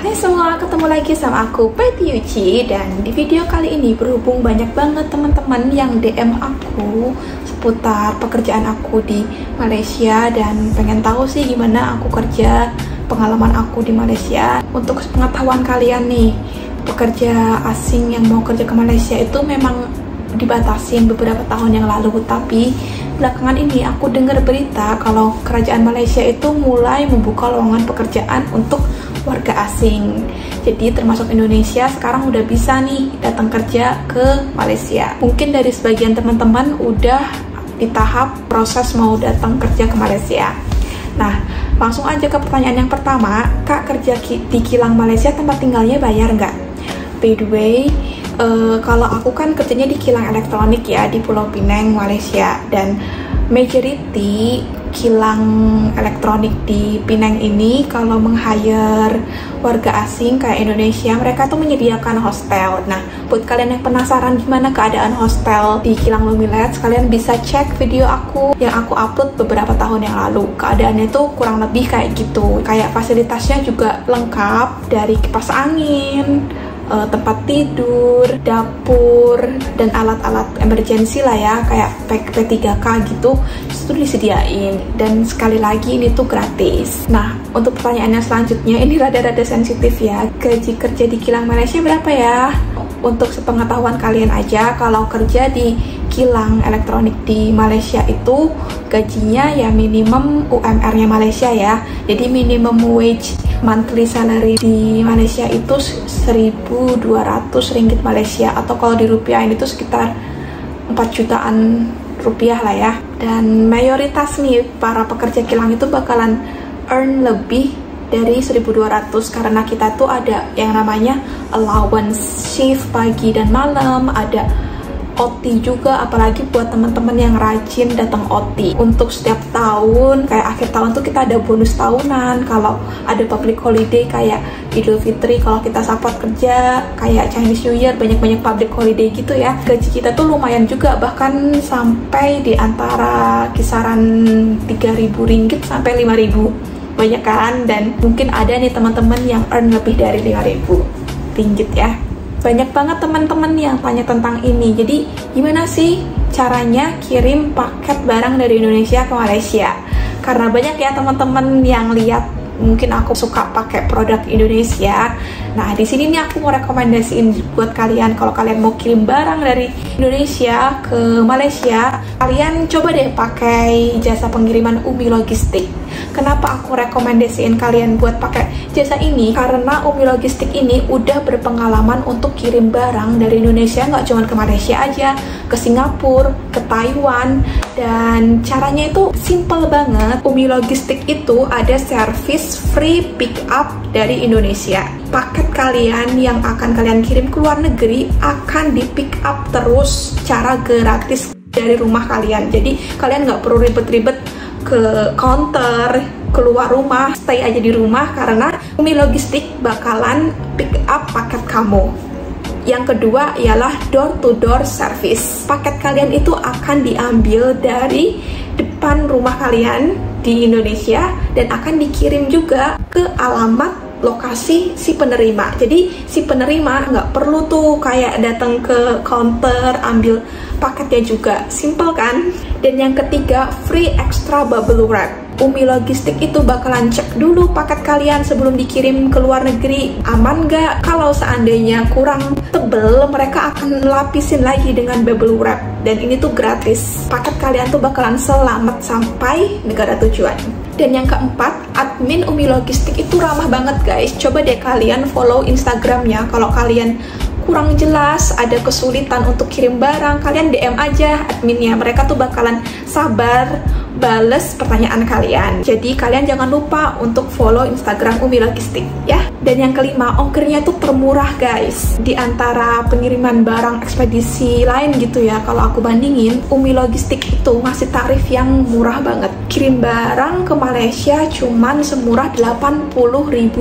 Hai semua, ketemu lagi sama aku Peti Yuci. Dan di video kali ini berhubung banyak banget teman-teman yang DM aku seputar pekerjaan aku di Malaysia dan pengen tahu sih gimana aku kerja, pengalaman aku di Malaysia. Untuk pengetahuan kalian nih, pekerja asing yang mau kerja ke Malaysia itu memang dibatasin beberapa tahun yang lalu, tapi belakangan ini aku dengar berita kalau kerajaan Malaysia itu mulai membuka lowongan pekerjaan untuk warga asing. Jadi termasuk Indonesia sekarang udah bisa nih datang kerja ke Malaysia. Mungkin dari sebagian teman-teman udah di tahap proses mau datang kerja ke Malaysia. Nah, langsung aja ke pertanyaan yang pertama. Kak, kerja di kilang Malaysia tempat tinggalnya bayar nggak? By the way, kalau aku kan kerjanya di kilang elektronik ya, di Pulau Pinang, Malaysia. Dan majority kilang elektronik di Pinang ini kalau meng-hire warga asing kayak Indonesia, mereka tuh menyediakan hostel. Nah, buat kalian yang penasaran gimana keadaan hostel di kilang Lumileds, kalian bisa cek video aku yang aku upload beberapa tahun yang lalu. Keadaannya tuh kurang lebih kayak gitu. Kayak fasilitasnya juga lengkap, dari kipas angin, tempat tidur, dapur, dan alat-alat emergency lah ya, kayak P3K gitu, itu disediain. Dan sekali lagi ini tuh gratis. Nah, untuk pertanyaannya selanjutnya, ini rada-rada sensitif ya. Gaji kerja di kilang Malaysia berapa ya? Untuk sepengetahuan kalian aja, kalau kerja di kilang elektronik di Malaysia itu gajinya ya minimum UMR-nya Malaysia ya. Jadi minimum wage monthly salary di Malaysia itu 1.200 ringgit Malaysia, atau kalau di rupiah ini tuh sekitar 4 jutaan rupiah lah ya. Dan mayoritas nih para pekerja kilang itu bakalan earn lebih dari 1.200 karena kita tuh ada yang namanya allowance shift pagi dan malam, ada OT juga, apalagi buat teman-teman yang rajin datang OT. Untuk setiap tahun, kayak akhir tahun tuh kita ada bonus tahunan. Kalau ada public holiday kayak Idul Fitri, kalau kita support kerja kayak Chinese New Year, banyak-banyak public holiday gitu ya. Gaji kita tuh lumayan juga, bahkan sampai di antara kisaran 3.000 ringgit sampai 5.000. Banyak kan? Dan mungkin ada nih teman-teman yang earn lebih dari 5.000 ringgit ya. Banyak banget teman-teman yang tanya tentang ini. Jadi gimana sih caranya kirim paket barang dari Indonesia ke Malaysia? Karena banyak ya teman-teman yang lihat mungkin aku suka pakai produk Indonesia. Nah, di sini nih aku mau rekomendasiin buat kalian, kalau kalian mau kirim barang dari Indonesia ke Malaysia, kalian coba deh pakai jasa pengiriman Umi Logistik. Kenapa aku rekomendasiin kalian buat pakai jasa ini? Karena Umi Logistik ini udah berpengalaman untuk kirim barang dari Indonesia, nggak cuma ke Malaysia aja, ke Singapura, ke Taiwan, dan caranya itu simple banget. Umi Logistik itu ada service free pick up dari Indonesia. Paket kalian yang akan kalian kirim ke luar negeri akan di pick up terus secara gratis dari rumah kalian. Jadi kalian nggak perlu ribet-ribet ke counter, keluar rumah, stay aja di rumah, karena Umi Logistik bakalan pick up paket kamu. Yang kedua ialah door to door service. Paket kalian itu akan diambil dari depan rumah kalian di Indonesia dan akan dikirim juga ke alamat lokasi si penerima. Jadi si penerima nggak perlu tuh kayak datang ke counter ambil paketnya juga. Simple kan? Dan yang ketiga, free extra bubble wrap. Umi Logistik itu bakalan cek dulu paket kalian sebelum dikirim ke luar negeri, aman nggak? Kalau seandainya kurang tebel, mereka akan lapisin lagi dengan bubble wrap. Dan ini tuh gratis. Paket kalian tuh bakalan selamat sampai negara tujuan. Dan yang keempat, admin Umi Logistik itu ramah banget guys. Coba deh kalian follow Instagramnya. Kalau kalian kurang jelas, ada kesulitan untuk kirim barang, kalian DM aja adminnya. Mereka tuh bakalan sabar bales pertanyaan kalian. Jadi kalian jangan lupa untuk follow Instagram Umi Logistik ya. Dan yang kelima, ongkirnya tuh termurah guys. Di antara pengiriman barang ekspedisi lain gitu ya, kalau aku bandingin, Umi Logistik itu masih tarif yang murah banget. Kirim barang ke Malaysia cuman semurah Rp80.000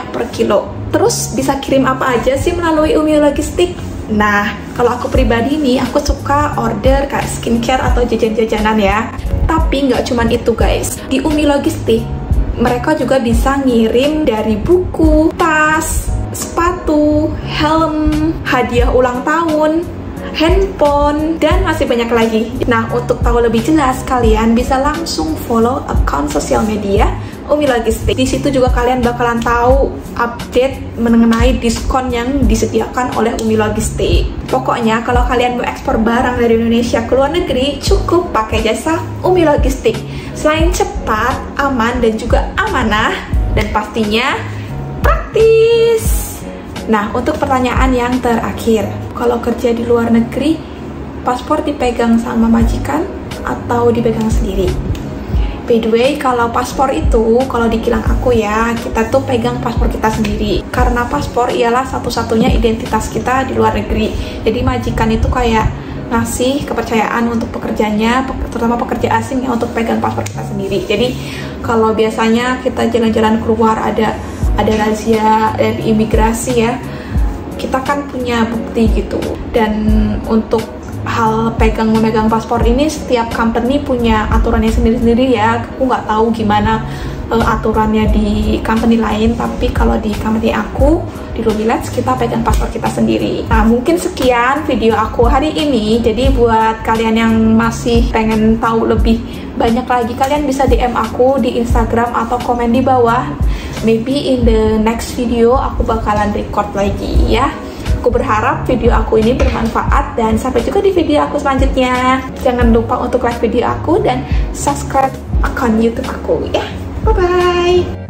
per kilo. Terus bisa kirim apa aja sih melalui Umi Logistik? Nah, kalau aku pribadi nih, aku suka order kayak skincare atau jajan-jajanan ya. Tapi nggak cuman itu guys. Di Umi Logistik, mereka juga bisa ngirim dari buku, tas, tas, sepatu, helm, hadiah ulang tahun, handphone, dan masih banyak lagi. Nah, untuk tahu lebih jelas, kalian bisa langsung follow account sosial media Umi Logistik. Di situ juga kalian bakalan tahu update mengenai diskon yang disediakan oleh Umi Logistik. Pokoknya kalau kalian mau ekspor barang dari Indonesia ke luar negeri, cukup pakai jasa Umi Logistik. Selain cepat, aman, dan juga amanah, dan pastinya praktis. Nah, untuk pertanyaan yang terakhir, kalau kerja di luar negeri, paspor dipegang sama majikan atau dipegang sendiri? By the way, kalau paspor itu, kalau di kilang aku ya, kita tuh pegang paspor kita sendiri. Karena paspor ialah satu-satunya identitas kita di luar negeri. Jadi majikan itu kayak ngasih kepercayaan untuk pekerjanya, terutama pekerja asing yang untuk pegang paspor kita sendiri. Jadi kalau biasanya kita jalan-jalan keluar ada razia dari imigrasi ya, kita kan punya bukti gitu. Dan untuk hal memegang paspor ini, setiap company punya aturannya sendiri-sendiri ya. Aku nggak tahu gimana aturannya di company lain, tapi kalau di company aku di Lumileds kita pegang paspor kita sendiri. Nah, mungkin sekian video aku hari ini. Jadi buat kalian yang masih pengen tahu lebih banyak lagi, kalian bisa DM aku di Instagram atau komen di bawah. Maybe in the next video aku bakalan record lagi ya. Aku berharap video aku ini bermanfaat, dan sampai juga di video aku selanjutnya. Jangan lupa untuk like video aku dan subscribe akun YouTube aku ya. Bye bye.